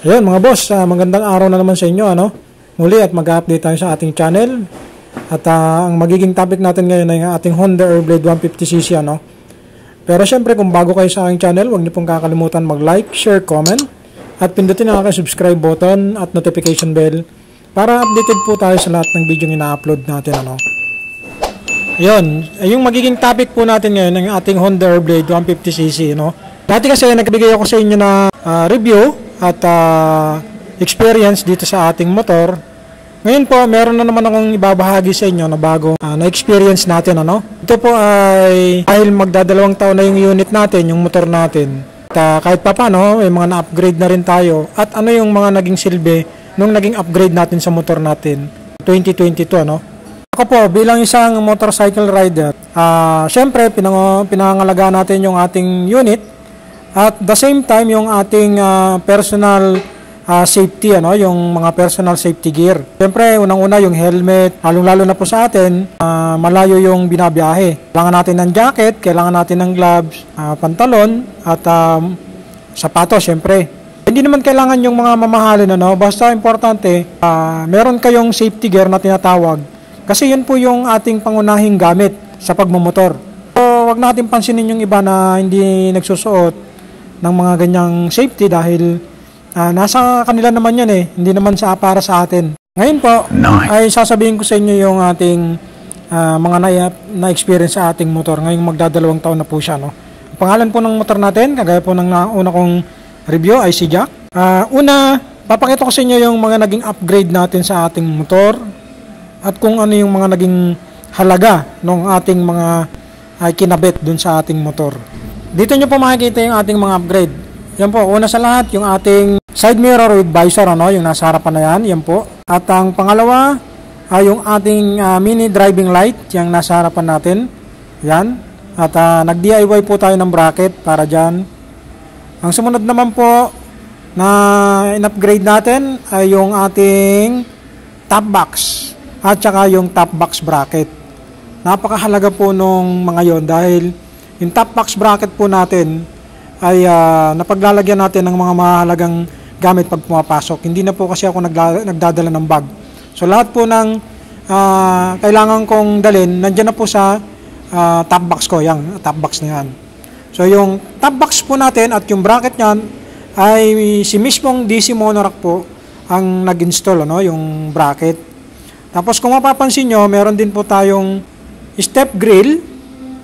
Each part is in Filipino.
Ayun mga boss, magandang araw na naman sa inyo, ano? Muli at mag-update tayo sa ating channel. At ang magiging topic natin ngayon ay ang ating Honda Airblade 150cc, ano? Pero syempre kung bago kayo sa aking channel, huwag niyo pong kakalimutan mag-like, share, comment at pindutin ang aking subscribe button at notification bell para updated po tayo sa lahat ng video na ina-upload natin, ano? Ayun, yung magiging topic po natin ngayon ang ating Honda Airblade 150cc, no? Dati kasi nagbigay ako sa inyo na review at experience dito sa ating motor. Ngayon po, meron na naman akong ibabahagi sa inyo na bago na-experience natin, ano? Ito po ay dahil magdadalawang taon na yung unit natin, yung motor natin. At kahit pa paano, may mga na-upgrade na rin tayo. At ano yung mga naging silbi nung naging upgrade natin sa motor natin 2022, ano? Ako po, bilang isang motorcycle rider, syempre, pinangalagaan natin yung ating unit. At the same time, yung ating personal safety, ano, yung mga personal safety gear. Siyempre, unang-una yung helmet, lalong-lalo na po sa atin, malayo yung binabiyahe. Kailangan natin ng jacket, kailangan natin ng gloves, pantalon, at sapatos, siyempre. Hindi naman kailangan yung mga mamahalin, ano, basta importante, meron kayong safety gear na tinatawag. Kasi yun po yung ating pangunahing gamit sa pagmumotor. So, wag natin pansinin yung iba na hindi nagsusuot ng mga ganyang safety dahil nasa kanila naman yan eh, hindi naman para sa atin. Ngayon po, ay sasabihin ko sa inyo yung ating mga na-experience sa ating motor. Ngayong magdadalawang taon na po siya, no? Ang pangalan po ng motor natin, kagaya po ng una kong review ay si Jack. Una, papakita ko sa inyo yung mga naging upgrade natin sa ating motor at kung ano yung mga naging halaga ng ating mga kinabit dun sa ating motor. Dito nyo po makikita yung ating mga upgrade. Yan po, una sa lahat, yung ating side mirror with visor, ano, yung nasa harapan na yan, yan po. At ang pangalawa, yung ating mini driving light, yung nasa harapan natin, yan. At nag-DIY po tayo ng bracket para dyan. Ang sumunod naman po na in-upgrade natin ay yung ating top box at saka yung top box bracket. Napakahalaga po nung mga yon dahil yung top box bracket po natin ay napaglalagyan natin ng mga mahalagang gamit pag pumapasok. Hindi na po kasi ako nagdadala ng bag. So lahat po ng kailangan kong dalhin, nandiyan na po sa top box ko, yung top box na yan. So yung top box po natin at yung bracket niyan ay si mismong DC Monorack po ang nag-install, ano, yung bracket. Tapos kung mapapansin nyo, meron din po tayong step grill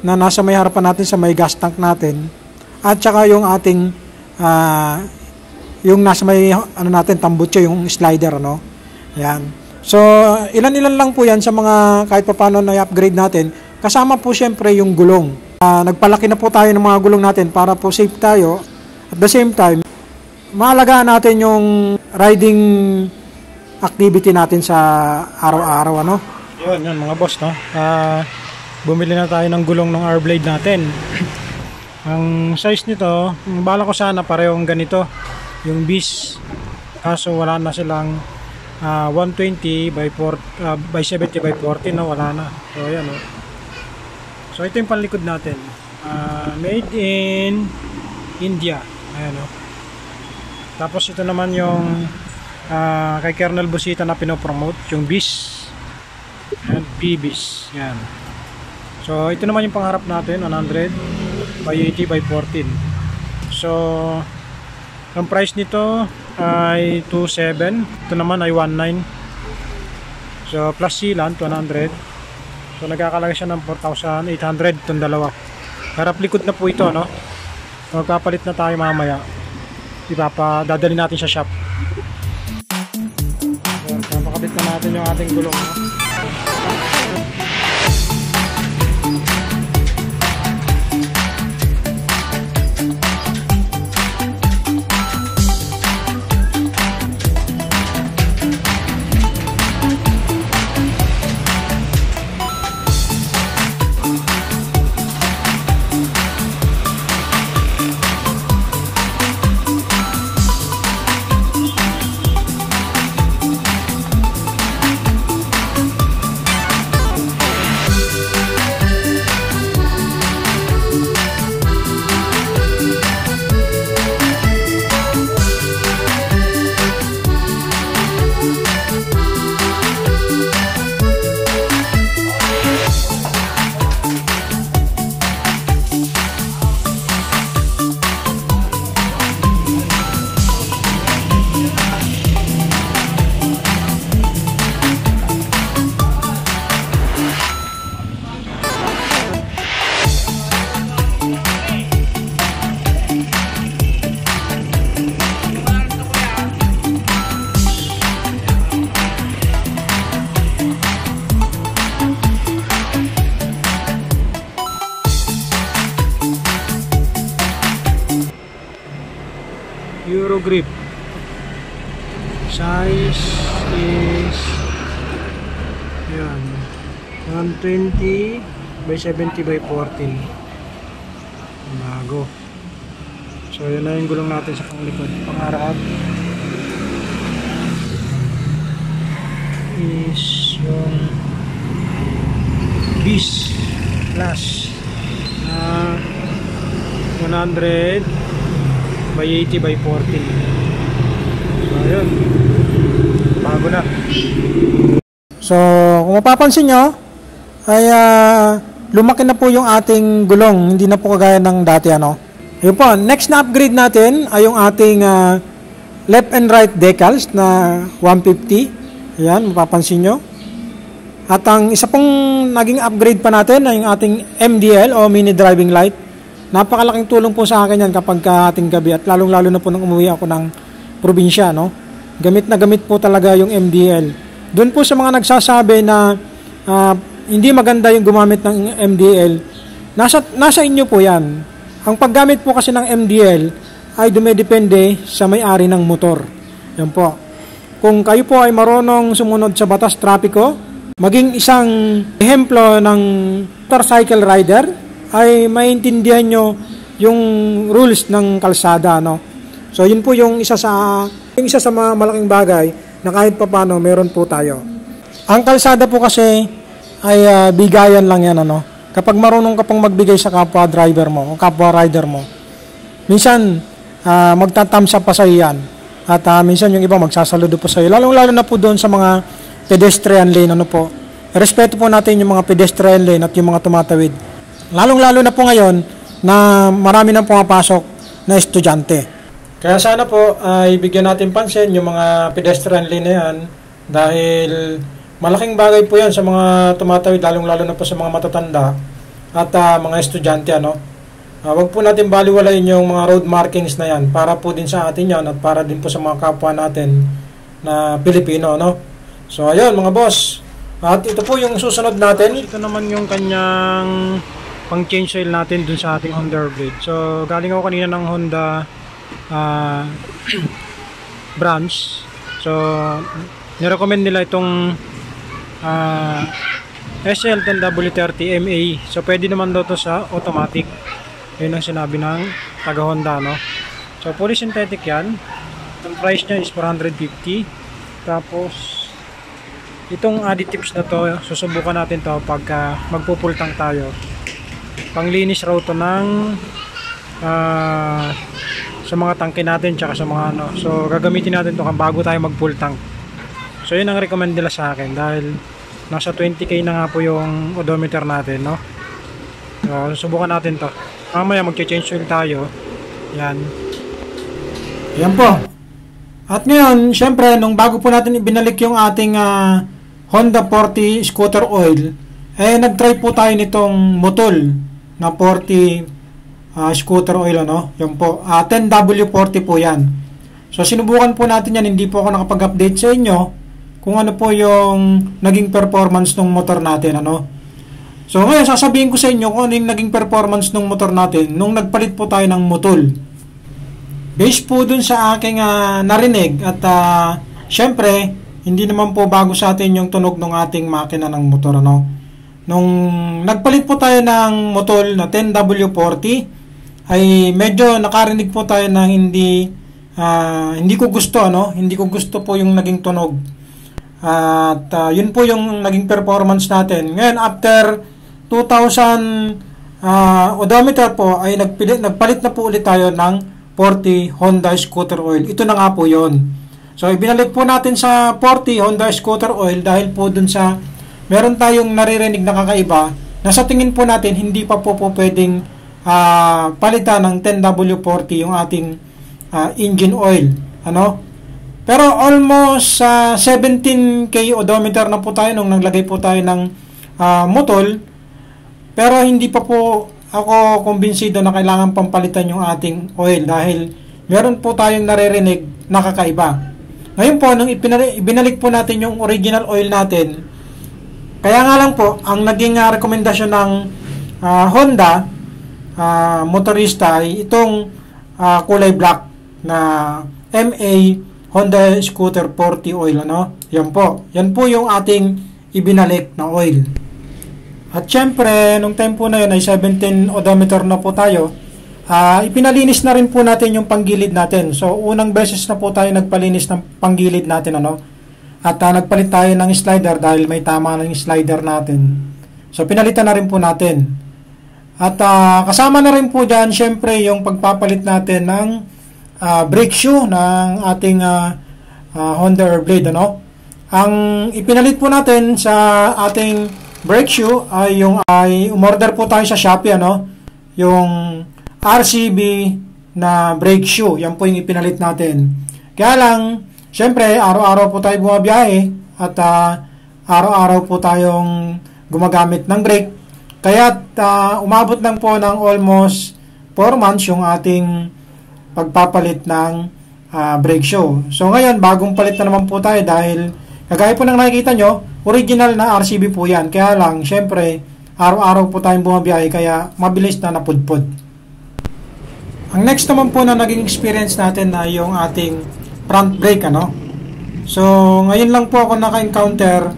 na nasa may harapan natin sa may gas tank natin at saka yung ating yung nasa may ano natin tambutso yung slider, ano. Yan. So ilan-ilan lang po yan sa mga kahit paano na i-upgrade natin. Kasama po syempre yung gulong. Nagpalaki na po tayo ng mga gulong natin para po safe tayo. At the same time, maalagaan natin yung riding activity natin sa araw-araw, ano. Yun mga boss, no. Bumili na tayo ng gulong ng Airblade natin. Ang size nito, bala ko sana parehong ganito yung bis, kaso wala na silang 120 by 70 by 40, no, wala na. So ayan, no. So ito yung panlikod natin, made in India, ayan, no. Tapos ito naman yung kay Colonel Busita na pinopromote, yung bis and B-bis, yan. So ito naman yung pangharap natin, 100 by 80 by 14. So ang price nito ay 27, ito naman ay 19. So plus sealant 100. So nagkakalaga siya ng 4,800 itong dalawa. Harap likod na po ito, no. Magpapalit na tayo mamaya. Dadali natin sa shop. So makabit na natin yung ating gulong, no? screw grip. Size is yan, 120 by 70 by 14. Bago. So yun na yung gulong natin sa panglikod. Pang-harap is yung Bis Plus 100 by 80 by 40. So yun, bago na. So kung mapapansin nyo ay lumaki na po yung ating gulong, hindi na po kagaya ng dati ano. Yun po, next na upgrade natin ay yung ating left and right decals na 150. Ayan, mapapansin nyo. At ang isa pong naging upgrade pa natin ay yung ating MDL o Mini Driving Light. Napakalaking tulong po sa akin yan kapag ating gabi at lalong-lalo na po nung umuwi ako ng probinsya, no? Gamit na gamit po talaga yung MDL. Doon po sa mga nagsasabi na hindi maganda yung gumamit ng MDL, nasa inyo po yan. Ang paggamit po kasi ng MDL ay dumedepende sa may-ari ng motor. Yan po. Kung kayo po ay marunong sumunod sa batas trapiko, maging isang ehemplo ng motorcycle rider, ay maintindihan nyo yung rules ng kalsada, no? So yun po yung isa sa mga malaking bagay na kahit papaano meron po tayo. Ang kalsada po kasi ay bigayan lang yan, ano? Kapag marunong ka pong magbigay sa kapwa driver mo o kapwa rider mo, minsan magtatamsa pa sa iyan. At minsan yung iba magsasaludo po sa iyo. Lalong-lalo na po doon sa mga pedestrian lane, ano po. Respeto po natin yung mga pedestrian lane at yung mga tumatawid. Lalong-lalo na po ngayon na marami nang pumapasok na estudyante. Kaya sana po ay bigyan natin pansin yung mga pedestrian lane na yan dahil malaking bagay po yan sa mga tumatawid, lalong-lalo na po sa mga matatanda at mga estudyante, ano. Wag po natin baliwalain yung mga road markings na yan para po din sa atin yan at para din po sa mga kapwa natin na Pilipino, no. So ayun mga boss, at ito po yung susunod natin. Ito naman yung kanyang pang change oil natin dun sa ating Honda Blade. So galing ako kanina ng Honda branch. So nirecommend nila itong SL10W30 MA. So pwede naman daw to sa automatic. Yun ang sinabi ng taga Honda, no. So fully synthetic yan. Ang price nya is 450. Tapos itong additives na to, susubukan natin to pagka magpupultang tayo. Panglinis raw to ng sa mga tangke natin tsaka sa mga ano. So gagamitin natin to bago tayo magpultang. So yun ang recommend nila sa akin dahil nasa 20k na nga po yung odometer natin, no. So susubukan natin to. Mamaya magche-change oil tayo. Yan. Yan po. At ngayon, syempre, nung bago po natin ibinalik yung ating Honda 40 scooter oil, nag-try po tayo nitong Motul na 40 scooter oil, ano? Yan po. 10W40 po yan. So, sinubukan po natin yan. Hindi po ako nakapag-update sa inyo kung ano po yung naging performance ng motor natin, ano? So, ngayon, sasabihin ko sa inyo kung ano yung naging performance ng motor natin nung nagpalit po tayo ng Motul. Based po dun sa aking narinig at syempre, hindi naman po bago sa atin yung tunog ng ating makina ng motor, ano? Nung nagpalit po tayo ng Motul na 10W40, ay medyo nakarinig po tayo na hindi ko gusto, ano? Hindi ko gusto po yung naging tunog. At yun po yung naging performance natin. Ngayon, after 2,000 odometer po, ay nagpalit na po ulit tayo ng 40 Honda Scooter Oil. Ito na nga po yun. So, ibinalik po natin sa 40 Honda Scooter Oil dahil po dun sa meron tayong naririnig na kakaiba na sa tingin po natin hindi pa po pwedeng palitan ng 10W40 yung ating engine oil, ano. Pero almost 17k odometer na po tayo nung naglagay po tayo ng Motul, pero hindi pa po ako kumbinsido na kailangan pampalitan yung ating oil dahil meron po tayong naririnig na kakaiba. Ngayon po, nung ibinalik po natin yung original oil natin, kaya nga lang po, ang naging rekomendasyon ng Honda motorista ay itong kulay black na MA Honda Scooter 40 oil, ano? Yan po. Yan po yung ating ibinalik na oil. At syempre, nung time po na yun ay 17 odometer na po tayo. Ipinalinis na rin po natin yung panggilid natin. So, unang beses na po tayo nagpalinis ng panggilid natin, ano? At nagpalit tayo ng slider dahil may tama ng slider natin. So, pinalitan na rin po natin. At kasama na rin po dyan, syempre, yung pagpapalit natin ng brake shoe ng ating Honda Airblade, ano? Ang ipinalit po natin sa ating brake shoe ay umorder po tayo sa Shopee, ano? Yung RCB na brake shoe. Yan po yung ipinalit natin. Kaya lang, syempre, araw-araw po tayo bumabiyahe at araw-araw po tayong gumagamit ng brake. Kaya umabot lang po ng almost 4 months yung ating pagpapalit ng brake shoe. So ngayon, bagong palit na naman po tayo dahil kagaya po ng nakikita nyo, original na RCB po yan. Kaya lang, syempre, araw-araw po tayong bumabiyahe kaya mabilis na napudpud. Ang next naman po na naging experience natin na yung ating front brake, ano? So, ngayon lang po ako naka-encounter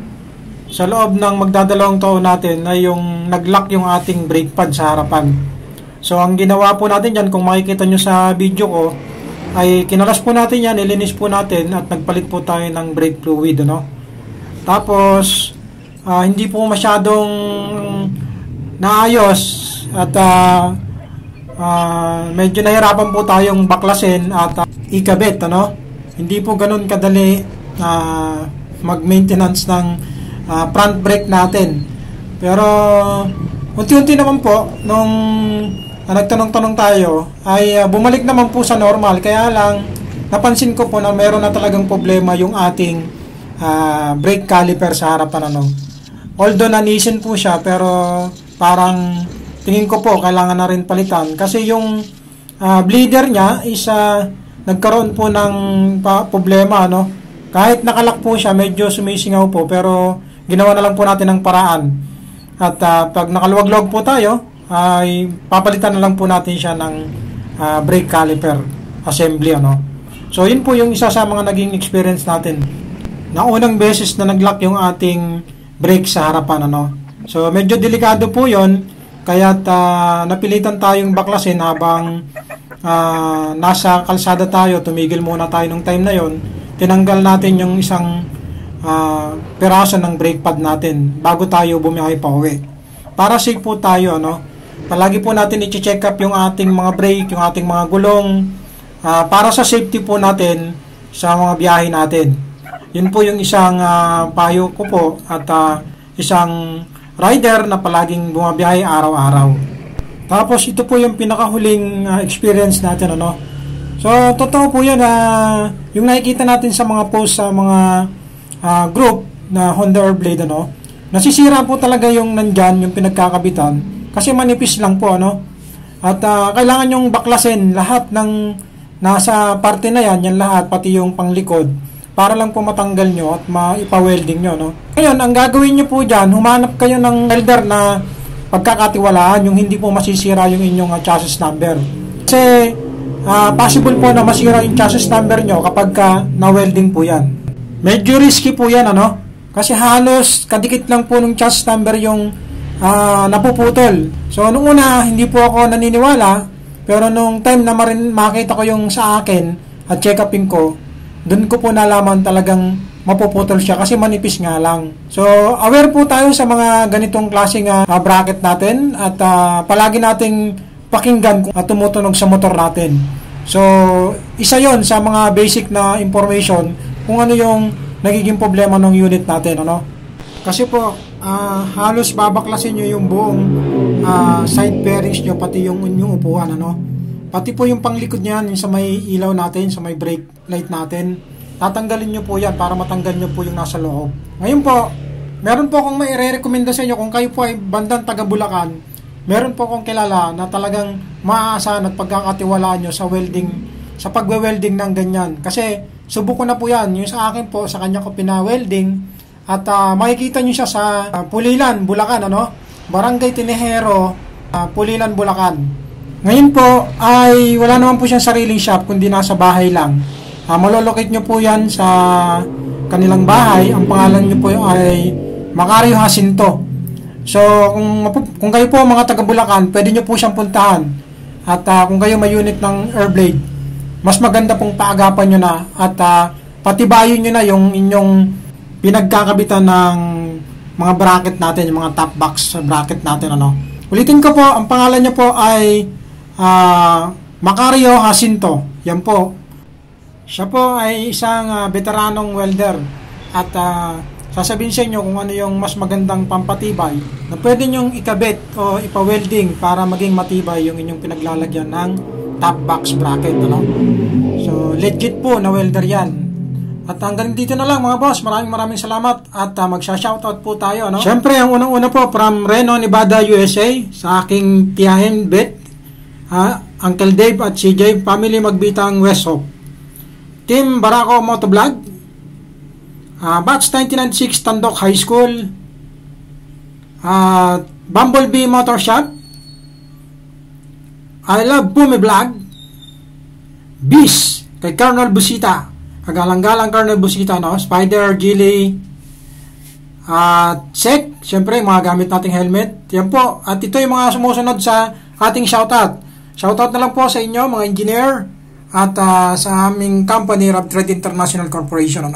sa loob ng magdadalawang taon natin na yung nag-lock yung ating brake pad sa harapan. So, ang ginawa po natin yan, kung makikita nyo sa video ko, ay kinalas po natin yan, ilinis po natin at nagpalit po tayo ng brake fluid, ano? Tapos, hindi po masyadong naayos at medyo nahirapan po tayong baklasin at ikabit, ano? Hindi po ganun kadali mag-maintenance ng front brake natin. Pero unti-unti naman po nung nagtanong-tanong tayo ay bumalik naman po sa normal. Kaya lang napansin ko po na meron na talagang problema yung ating brake caliper sa harapan, ano. Although nanisin po siya, pero parang tingin ko po kailangan na rin palitan kasi yung bleeder niya is nagkaroon po ng problema, ano. Kahit nakalak po siya, medyo sumisingaw po, pero ginawa na lang po natin ng paraan. At pag nakaluwag-luwag po tayo, ay papalitan na lang po natin siya ng brake caliper assembly, ano. So, yun po yung isa sa mga naging experience natin. Na unang beses na nag-lock yung ating brake sa harapan, ano. So, medyo delikado po yun, kaya napilitan tayong baklasin habang nasa kalsada tayo. Tumigil muna tayo nung time na yon. Tinanggal natin yung isang piraso ng brake pad natin bago tayo bumiyahe pa uwi. Para safe po tayo, ano. Palagi po natin i-check up yung ating mga brake, yung ating mga gulong, para sa safety po natin sa mga biyahe natin. Yun po yung isang payo ko po at isang rider na palaging bumabiyahe araw-araw. Tapos ito po yung pinakahuling experience natin, ano. So totoo po yun, yung nakikita natin sa mga post sa mga group na Honda Airblade, ano, nasisira po talaga yung nandyan, yung pinagkakabitan kasi manipis lang po, ano. At kailangan yung baklasin lahat ng nasa parte na yan lahat, pati yung panglikod, para lang po matanggal nyo at maipa-welding nyo, no? Ngayon, ang gagawin nyo po dyan, humanap kayo ng welder na pagkakatiwalaan, yung hindi po masisira yung inyong chassis number. Kasi, possible po na masira yung chassis number nyo kapag na-welding po yan. Medyo risky po yan, ano? Kasi halos kadikit lang po ng chassis number yung napuputol. So, nung una, hindi po ako naniniwala, pero nung time na makita ko yung sa akin at check-upin ko, doon ko po nalaman talagang mapuputol siya kasi manipis nga lang. So, aware po tayo sa mga ganitong klaseng bracket natin at palagi nating pakinggan kung tumutunog sa motor natin. So, isa yon sa mga basic na information kung ano yung nagiging problema ng unit natin, ano. Kasi po, halos babaklasin nyo yung buong side bearings nyo, pati yung inyong upuan, ano. Pati po yung panglikod niyan, yung sa may ilaw natin, sa may brake light natin, tatanggalin nyo po yan para matanggal nyo po yung nasa loob. Ngayon po, meron po akong mai-recommenda sa inyo kung kayo po ay bandang taga Bulacan, meron po akong kilala na talagang maaasahan at pagkakatiwalaan nyo sa welding, sa pagwe-welding ng ganyan. Kasi subok ko na po yan, yung sa akin po, sa kanya ko pina-welding, at makikita nyo siya sa Pulilan, Bulacan, ano? Barangay Tinejero, Pulilan, Bulacan. Ngayon po ay wala naman po siyang sariling shop kundi nasa bahay lang. Malolocate nyo po yan sa kanilang bahay. Ang pangalan nyo po ay Macario Jacinto. So, kung kayo po mga taga Bulacan, pwede nyo po siyang puntahan. At kung kayo may unit ng Airblade, mas maganda pong paagapan nyo na at patibayin nyo na yung inyong pinagkakabitan ng mga bracket natin, yung mga top box bracket natin. Ulitin ko po, ang pangalan nyo po ay Macario Jacinto. Yan po. Siya po ay isang veteranong welder at sasabihin sa inyo kung ano yung mas magandang pampatibay na pwede nyong ikabit o ipa-welding para maging matibay yung inyong pinaglalagyan ng top box bracket. So, legit po na welder yan. At hanggang dito na lang mga boss. Maraming salamat at magsha-shoutout po tayo. Siyempre, ang unang-una po from Reno, Nevada, USA sa aking tiyahin Bet, Uncle Dave at CJ, family Magbitang West Hope. Team Barako Motovlog, Batch 1996 Tandok High School, Bumblebee Motor Shop, I Love Pumi Vlog, Bis kay Colonel Busita, kagalang-galang Colonel Busita, Spider, Gilly, Sek, syempre mga gamit nating helmet. Yan po, at ito yung mga sumusunod sa ating shoutout. Shoutout na lang po sa inyo mga engineer at sa aming company, Rob Trade International Corporation.